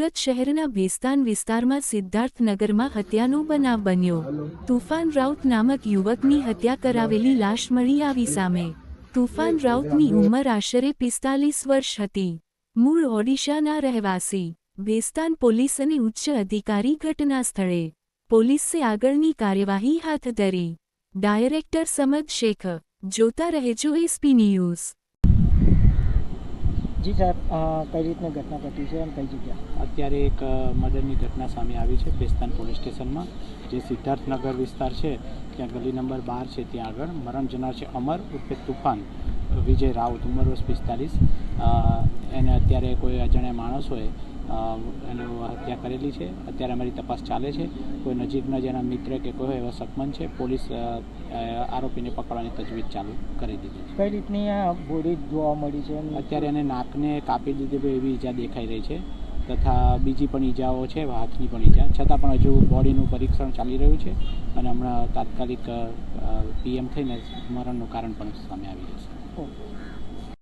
સુરત શહેરના ભેસ્તાન વિસ્તારમાં સિદ્ધાર્થનગરમાં હત્યાનો બનાવ બન્યો। તુફાન રાઉત નામક યુવકની હત્યા કરાવેલી લાશ મળી આવી સામે। તુફાન રાઉતની ઉંમર આશરે 45 વર્ષ હતી। મૂળ ઓડિશાના રહેવાસી। ભેસ્તાન પોલીસ અને ઉચ્ચ અધિકારી ઘટના સ્થળે। પોલીસે આગળની કાર્યવાહી હાથ ધરી। ડાયરેક્ટર સમદ શેખ। જોતા રહેજો એસપી ન્યૂઝ। जी साहब, कई रीतना घटना घटी है कई जगह અત્યારે એક મર્ડરની ઘટના સામે આવી છે ભેસ્તાન પોલીસ સ્ટેશનમાં, જે સિદ્ધાર્થનગર વિસ્તાર છે ત્યાં ગલી નંબર 12 છે ત્યાં આગળ મરણ જનાર છે અમર ઉર્ફે તુફાન વિજય રાઉત, ઉંમર વર્ષ 45। એને અત્યારે કોઈ અજાણ્યા માણસોએ એની હત્યા કરેલી છે। અત્યારે અમારી તપાસ ચાલે છે। કોઈ નજીકના જેના મિત્ર કે કોઈ હોય એવા શકમંદ છે। પોલીસ આરોપીને પકડવાની તજવીજ ચાલુ કરી દીધી છે। કઈ રીતની આ બોડી જોવા મળી છે? અત્યારે એને નાકને કાપી દીધી એવી ઈજા દેખાઈ રહી છે, તથા બીજી પણ ઈજાઓ છે, હાથની પણ ઈજા, છતાં પણ હજુ બોડીનું પરીક્ષણ ચાલી રહ્યું છે અને હમણાં તાત્કાલિક પીએમ થઈને મરણનું કારણ પણ સામે આવી જશે।